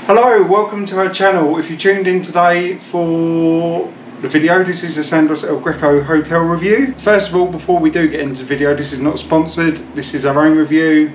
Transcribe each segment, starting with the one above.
Hello, welcome to our channel. If you tuned in today for the video, this is the Sandos El Greco hotel review. First of all, before we do get into the video, this is not sponsored. This is our own review.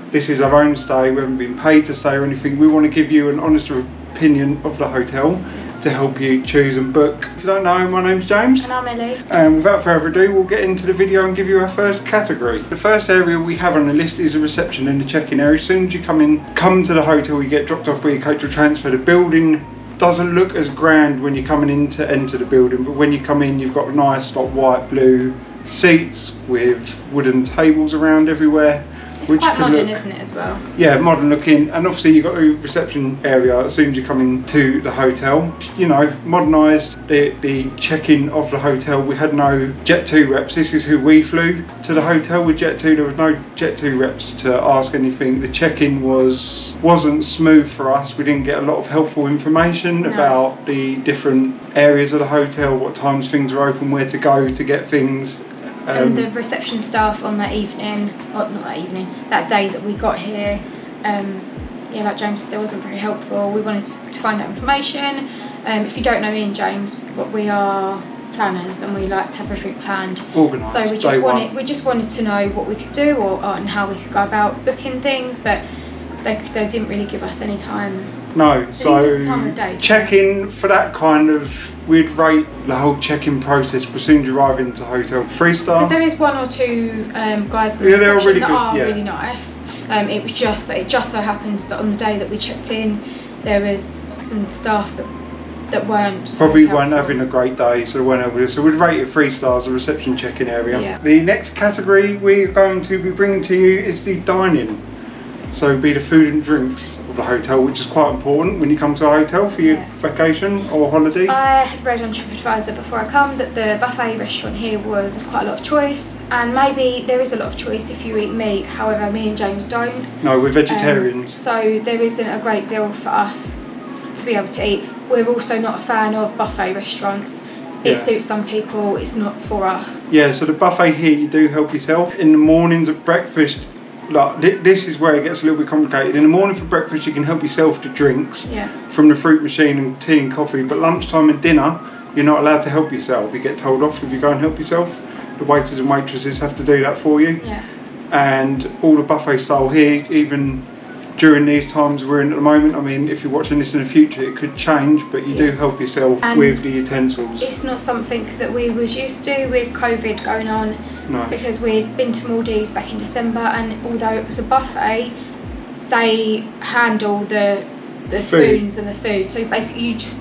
This is our own stay. We haven't been paid to stay or anything. We want to give you an honest opinion of the hotel to help you choose and book. If you don't know, my name's James. And I'm Ellie. And without further ado, we'll get into the video and give you our first category. The first area we have on the list is the reception and the check-in area. As soon as you come to the hotel, you get dropped off with your coach or transfer. The building doesn't look as grand when you're coming in to enter the building, but when you come in, you've got nice like white, blue seats with wooden tables around everywhere. It's quite modern, isn't it, as well? Yeah, modern looking, and obviously you've got the reception area as soon as you come into the hotel. You know, modernised the check-in of the hotel. We had no Jet2 reps. This is who we flew to the hotel with Jet2. There was no Jet2 reps to ask anything. The check-in wasn't smooth for us. We didn't get a lot of helpful information about the different areas of the hotel, what times things are open, where to go to get things. And the reception staff on that evening, or not that evening, that day that we got here, yeah, like James said, they wasn't very helpful. We wanted to find out information. If you don't know me and James, but we are planners and we like to have everything planned. Organised. So we just wanted to know what we could do and how we could go about booking things, but they didn't really give us any time. No, so time of day, check-in for that kind of, we'd rate the whole check-in process as soon as you arrive into the hotel 3-star. Because there is one or two guys on the reception really that good, are really nice. It just so happens that on the day that we checked in, there was some staff that weren't so probably helpful. weren't having a great day, so they weren't able to. So we'd rate it 3 stars, the reception check-in area. Yeah. The next category we're going to be bringing to you is the dining. So be the food and drinks of the hotel, which is quite important when you come to a hotel for your vacation or holiday. I had read on TripAdvisor before I come that the buffet restaurant here was quite a lot of choice, and maybe there is a lot of choice if you eat meat. However, me and James don't. No, we're vegetarians. So there isn't a great deal for us to be able to eat. We're also not a fan of buffet restaurants. It suits some people, it's not for us. Yeah, so the buffet here, you do help yourself. In the mornings at breakfast, like, this is where it gets a little bit complicated. In the morning for breakfast, you can help yourself to drinks from the fruit machine and tea and coffee, but lunchtime and dinner, you're not allowed to help yourself. You get told off if you go and help yourself. The waiters and waitresses have to do that for you. Yeah. And all the buffet style here, even during these times we're in at the moment, I mean, if you're watching this in the future, it could change, but you do help yourself with the utensils. It's not something that we was used to with COVID going on. No. Because we'd been to Maldives back in December, and although it was a buffet, they handle the spoons and the food. So basically, you just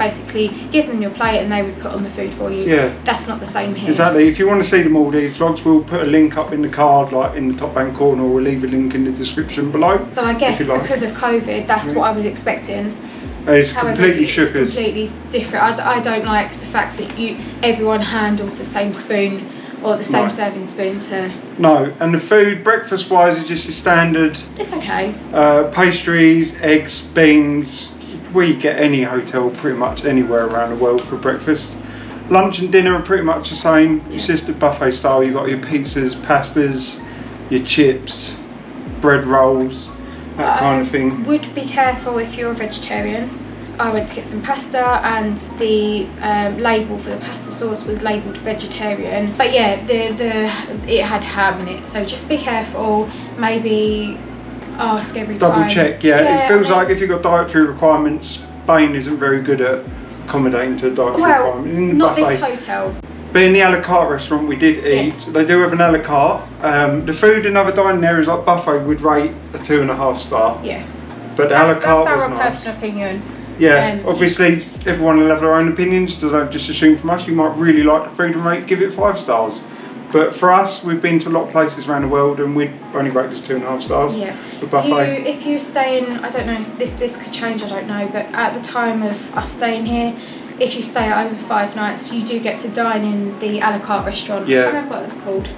give them your plate and they would put on the food for you. Yeah. That's not the same here. Exactly. If you want to see the Maldives vlogs, we'll put a link up in the card, like in the top hand corner, or we'll leave a link in the description below. So I guess because of COVID, that's what I was expecting. It's However, completely it's shook us. Completely different. I don't like the fact that everyone handles the same spoon or the same serving spoon to... No, and the food, breakfast wise, is just your standard... It's okay. Pastries, eggs, beans. We get any hotel pretty much anywhere around the world for breakfast. Lunch and dinner are pretty much the same. It's just a buffet style. You've got your pizzas, pastas, your chips, bread rolls, that kind of thing. Would be careful if you're a vegetarian. I went to get some pasta, and the label for the pasta sauce was labelled vegetarian. But yeah, it had ham in it, so just be careful. Maybe ask every time. Double check, yeah. It feels like if you've got dietary requirements, Spain isn't very good at accommodating to dietary requirements. In not buffet. This hotel. But in the a la carte restaurant we did eat, they do have an a la carte. The food in other dining areas like buffet would rate a 2.5 star. Yeah. But the a la carte was nice. That's our personal opinion. Yeah, obviously everyone will have their own opinions, so don't just assume from us. You might really like the food and give it 5 stars. But for us, we've been to a lot of places around the world and we'd only rate this 2.5 stars for buffet. If you stay in, I don't know if this could change, I don't know, but at the time of us staying here, if you stay over 5 nights, you do get to dine in the a la carte restaurant. Yeah. I can't remember what that's called.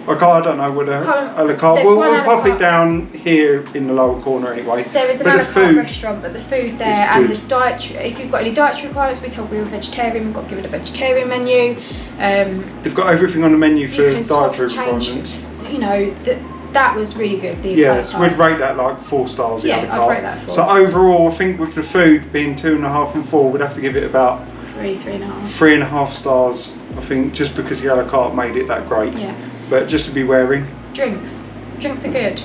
I don't know what a la carte. We'll pop it down here in the lower corner anyway. There is an a la carte restaurant, but the food there and the dietary, if you've got any dietary requirements, we told we were vegetarian, we've got to give it a vegetarian menu. You've got everything on the menu for dietary requirements. You know, that was really good. The yes, we'd rate that like 4 stars. Yeah, I'd rate that 4. So overall, I think with the food being 2.5 and 4, we'd have to give it about 3.5. 3.5 stars. I think just because the a la carte made it that great. Yeah. But just to be wary. Drinks are good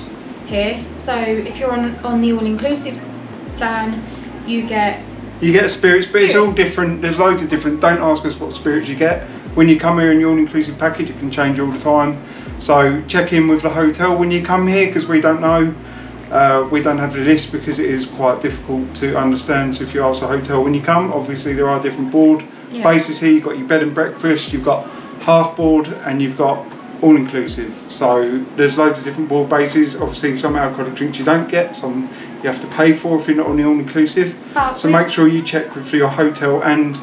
here. So if you're on the all-inclusive plan, you get spirits, but it's all different. There's loads of different. Don't ask us what spirits you get. When you come here in your all-inclusive package, it can change all the time. So check in with the hotel when you come here, because we don't know. We don't have the list because it is quite difficult to understand. So if you ask a hotel when you come, obviously there are different board bases here. You've got your bed and breakfast, you've got half board, and you've got all inclusive. So there's loads of different board bases. Obviously some alcoholic drinks you don't get, some you have to pay for if you're not on the all inclusive. So make sure you check with your hotel and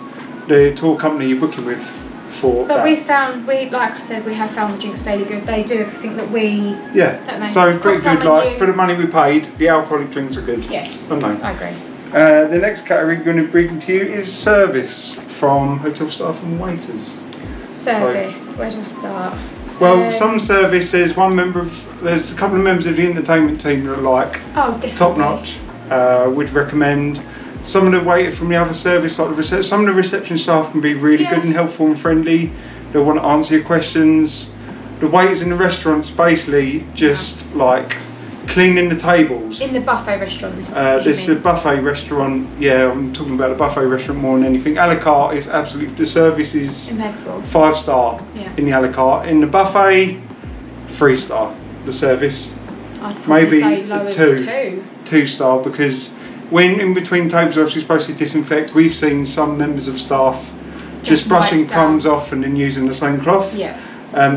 the tour company you're booking with for that. But like I said, we have found the drinks fairly good. They do everything that we don't know. So pretty good. Like for the money we paid, the alcoholic drinks are good. Yeah, don't they? I agree. The next category we're going to bring to you is service from hotel staff and waiters. Service. Where do I start? Well, some service, there's a couple of members of the entertainment team that are like top notch. Would recommend. Some of the waiters from the other service, like some of the reception staff can be really good and helpful and friendly. They'll want to answer your questions. The waiters in the restaurants basically just like cleaning the tables. In the buffet restaurant, this is a buffet restaurant. Yeah, I'm talking about the buffet restaurant more than anything. A la carte is absolutely, the service is impeccable. 5-star in the a la carte. In the buffet, 3-star. The service. I'd probably say low as 2-star, because when in between tables, obviously supposed to disinfect. We've seen some members of staff just brushing crumbs off and then using the same cloth. Yeah.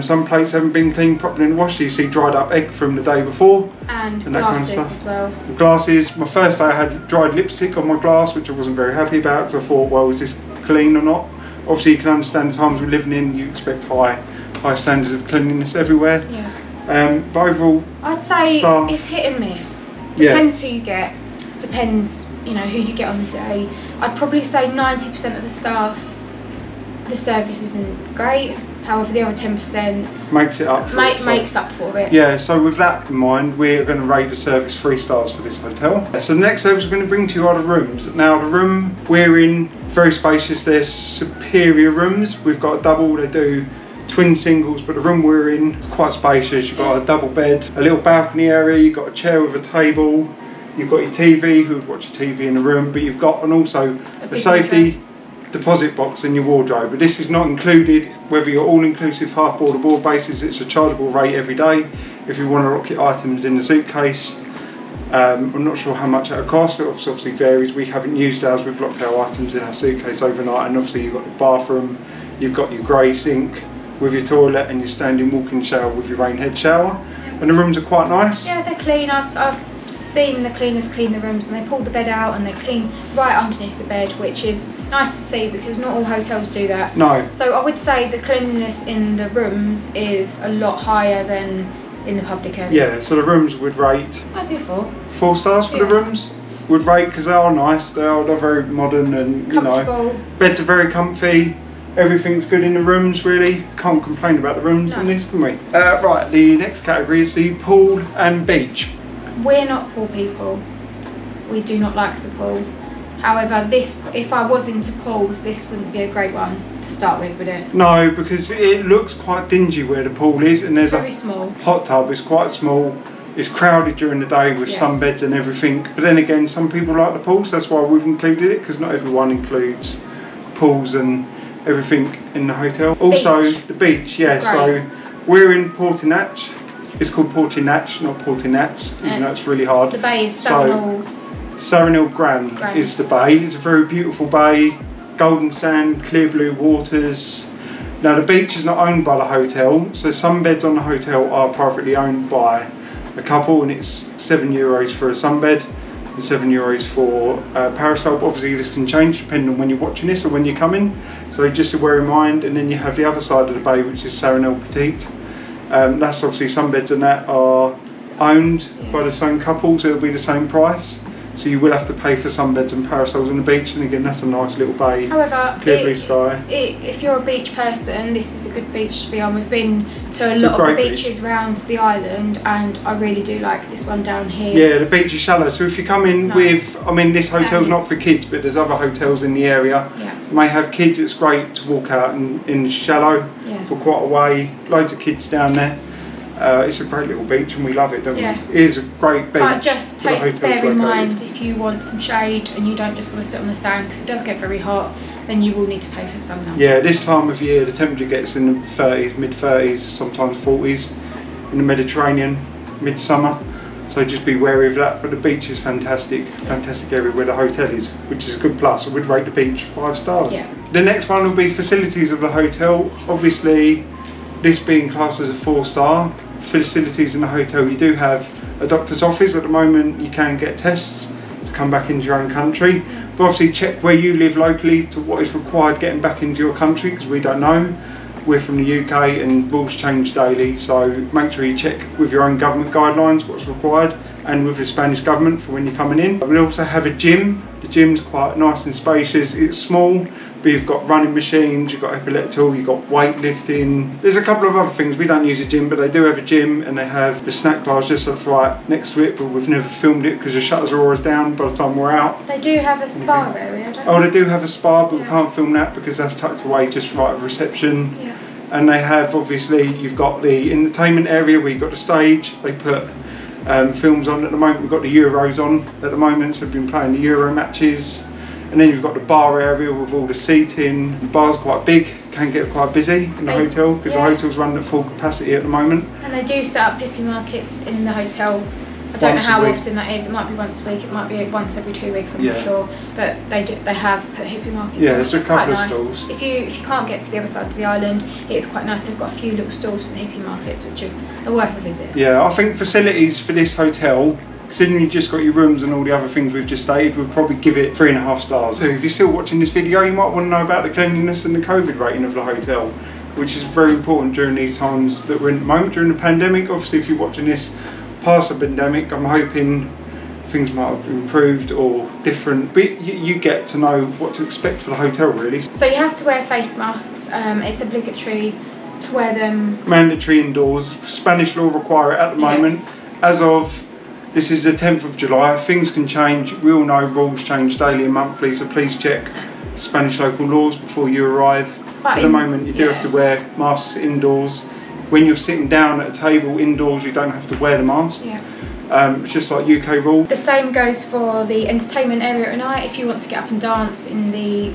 Some plates haven't been cleaned properly in the wash. You see dried up egg from the day before. And that glasses kind of stuff as well. Glasses. My first day I had dried lipstick on my glass, which I wasn't very happy about, because I thought, well, is this clean or not? Obviously you can understand the times we're living in, you expect high standards of cleanliness everywhere. Yeah. But overall, I'd say it's hit and miss. Depends who you get. Depends, who you get on the day. I'd probably say 90% of the staff, the service isn't great. However, the other 10% makes it up for it. Makes up for it. Yeah, so with that in mind, we're going to rate the service 3 stars for this hotel. So the next service we're going to bring to you are the rooms. Now the room we're in, very spacious. They're superior rooms. We've got a double, they do twin singles, but the room we're in is quite spacious. You've got a double bed, a little balcony area, you've got a chair with a table, you've got your TV, who would watch your TV in the room, but you've got also a safety deposit box in your wardrobe. But this is not included, whether you're all inclusive, half board or board basis. It's a chargeable rate every day if you want to lock your items in the suitcase. I'm not sure how much that'll cost. It obviously varies. We haven't used ours. We've locked our items in our suitcase overnight, and obviously you've got the bathroom, you've got your grey sink with your toilet and your standing walk-in shower with your rain head shower, and the rooms are quite nice. Yeah, they're clean. I've seen the cleaners clean the rooms, and they pull the bed out and they clean right underneath the bed, which is nice to see because not all hotels do that. No. So I would say the cleanliness in the rooms is a lot higher than in the public areas. Yeah, so the rooms would rate... I'd be 4. 4 stars for the rooms? Would rate, because they are nice, they're very modern, and beds are very comfy. Everything's good in the rooms, really. Can't complain about the rooms in this, can we? Right, the next category is the pool and beach. We're not pool people. We do not like the pool. However, if I was into pools, this wouldn't be a great one to start with, would it? No, because it looks quite dingy where the pool is, and there's very small hot tub. It's quite small. It's crowded during the day with sunbeds and everything. But then again, some people like the pools. That's why we've included it, because not everyone includes pools and everything in the hotel. Also, the beach. Yeah. So we're in Portinatx. It's called Portinatx, not Portinatx, even though it's really hard. The bay is Sandos Grand is the bay. It's a very beautiful bay, golden sand, clear blue waters. Now the beach is not owned by the hotel, so some beds on the hotel are privately owned by a couple, and it's €7 for a sunbed and €7 for a parasol. Obviously this can change depending on when you're watching this or when you're coming, so just to bear in mind. And then you have the other side of the bay, which is Sandos El Petite. That's obviously some beds and that are owned by the same couple, so it'll be the same price. so you will have to pay for sunbeds and parasols on the beach, and again that's a nice little bay. However, clear blue sky. If you're a beach person, this is a good beach to be on. We've been to a lot of the beaches around the island, and I really do like this one down here. Yeah, the beach is shallow, so if you come in with, I mean this hotel's not for kids, but there's other hotels in the area. Yeah. You may have kids, it's great to walk out in shallow for quite a way. Loads of kids down there. It's a great little beach and we love it, don't we? It is a great beach. But just bear in mind, if you want some shade and you don't just want to sit on the sand, because it does get very hot, then you will need to pay for some lamps. Yeah, this time of year the temperature gets in the 30s, mid-30s, sometimes 40s in the Mediterranean, midsummer. So just be wary of that, but the beach is fantastic. Fantastic area where the hotel is, which is a good plus. I would rate the beach 5 stars. Yeah. The next one will be facilities of the hotel. Obviously, this being classed as a 4-star, facilities in the hotel, you do have a doctor's office. At the moment you can get tests to come back into your own country, but obviously check where you live locally to what is required getting back into your country, because we don't know. We're from the UK and rules change daily, so make sure you check with your own government guidelines what's required and with the Spanish government for when you're coming in. We also have a gym. The gym's quite nice and spacious. It's small, but you've got running machines, you've got epileptical, you've got weightlifting. There's a couple of other things. We don't use a gym, but they do have a gym, and they have the snack bars just right next to it, but we've never filmed it because the shutters are always down by the time we're out. They do have a spa area, don't they? Oh, they do have a spa, but we can't film that because that's tucked away just right at reception. Yeah. And they have, obviously, you've got the entertainment area where you've got the stage. They put films on at the moment. We've got the Euros on at the moment, so we've been playing the Euro matches. And then you've got the bar area with all the seating. The bar's quite big, can get quite busy in the hotel, because the hotel's running at full capacity at the moment. And they do set up hippie markets in the hotel. I don't know how often that is. It might be once a week, it might be once every 2 weeks, I'm not sure. But they have put hippie markets on, there's a couple of stalls. If you can't get to the other side of the island, it's quite nice. They've got a few little stalls for the hippie markets, which are worth a visit. Yeah, I think facilities for this hotel, considering you've just got your rooms and all the other things we've just stated, we'd probably give it 3.5 stars. So if you're still watching this video, you might want to know about the cleanliness and the COVID rating of the hotel, which is very important during these times that we're in at the moment, during the pandemic. Obviously, if you're watching this past the pandemic, I'm hoping things might have improved or different, but you get to know what to expect for the hotel, really. So you have to wear face masks. It's obligatory to wear them. Mandatory indoors. Spanish law require it at the moment. As of, this is the 10th of July, things can change. We all know rules change daily and monthly, so please check Spanish local laws before you arrive. But at the moment you do have to wear masks indoors. When you're sitting down at a table indoors, you don't have to wear the mask. It's just like UK rule. The same goes for the entertainment area at night. If you want to get up and dance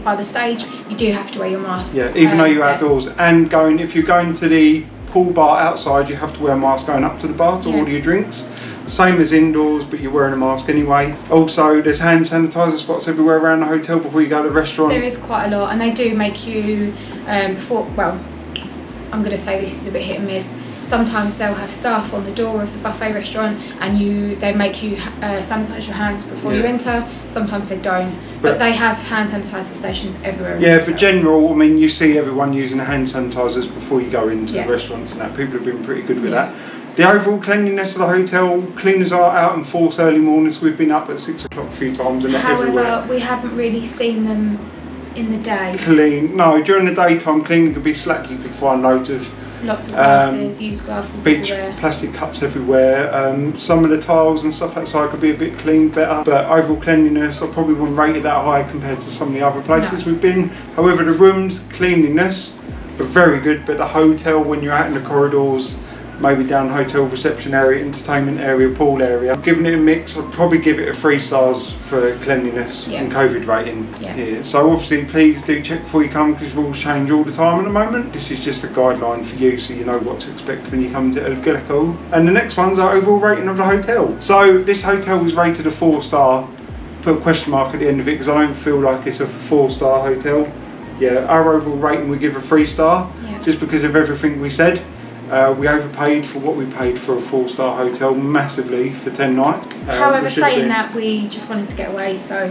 by the stage, you do have to wear your mask. Yeah, even though you're outdoors. And if you're going to the pool bar outside, you have to wear a mask going up to the bar to order your drinks. Same as indoors, but you're wearing a mask anyway. Also, there's hand sanitizer spots everywhere around the hotel before you go to the restaurant. There is quite a lot, and they do make you, I'm going to say this is a bit hit and miss. Sometimes they'll have staff on the door of the buffet restaurant, and they make you sanitize your hands before you enter. Sometimes they don't, but they have hand sanitizer stations everywhere. Yeah, but general, I mean, you see everyone using the hand sanitizers before you go into the restaurants and that. People have been pretty good with that. The overall cleanliness of the hotel, cleaners are out in force early mornings. We've been up at 6 o'clock a few times and everywhere. However, we haven't really seen them in the day. Clean. No, during the daytime, cleaning could be slack. You could find loads of glasses, used glasses beach everywhere. Plastic cups everywhere. Some of the tiles and stuff outside could be a bit cleaned better, but overall cleanliness, I probably wouldn't rate it that high compared to some of the other places we've been. However, the rooms cleanliness are very good, but the hotel, when you're out in the corridors, maybe down hotel reception area, entertainment area, pool area, giving it a mix, I'd probably give it a 3 stars for cleanliness and COVID rating here. So obviously please do check before you come, because rules change all the time at the moment. This is just a guideline for you so you know what to expect when you come to El Greco. And the next one's our overall rating of the hotel. So this hotel was rated a 4-star, put a question mark at the end of it because I don't feel like it's a 4-star hotel. Yeah, our overall rating we give a 3-star, just because of everything we said. We overpaid for what we paid for a 4-star hotel massively for 10 nights. However, saying that, we just wanted to get away, so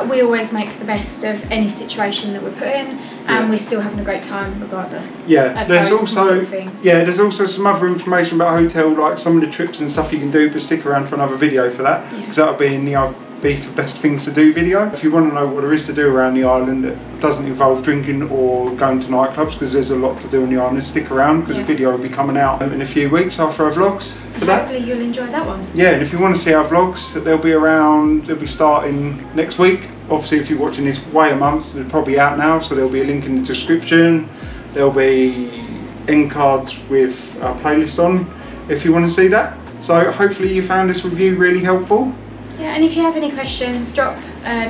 we always make the best of any situation that we're put in, and we're still having a great time regardless. Yeah, there's also some other information about a hotel, like some of the trips and stuff you can do, but stick around for another video for that, because that'll be in the Ibiza best things to do video. If you want to know what there is to do around the island that doesn't involve drinking or going to nightclubs, because there's a lot to do on the island, stick around because a video will be coming out in a few weeks after our vlogs for that. Hopefully you'll enjoy that one. Yeah, and if you want to see our vlogs, they'll be starting next week. Obviously if you're watching this way a month, they're probably out now, so there'll be a link in the description. There'll be end cards with our playlist on if you want to see that. So hopefully you found this review really helpful. Yeah, and if you have any questions, drop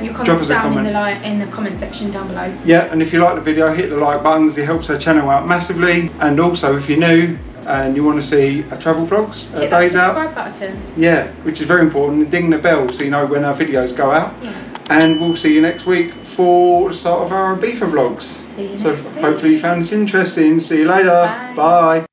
your comments down in the comment section down below. Yeah, and if you like the video, hit the like button because it helps our channel out massively. And also if you're new and you want to see our travel vlogs, hit that subscribe button. Yeah, which is very important. And ding the bell so you know when our videos go out. Yeah. And we'll see you next week for the start of our Ibiza vlogs. See you so next week. Hopefully you found this interesting. See you later. Bye. Bye.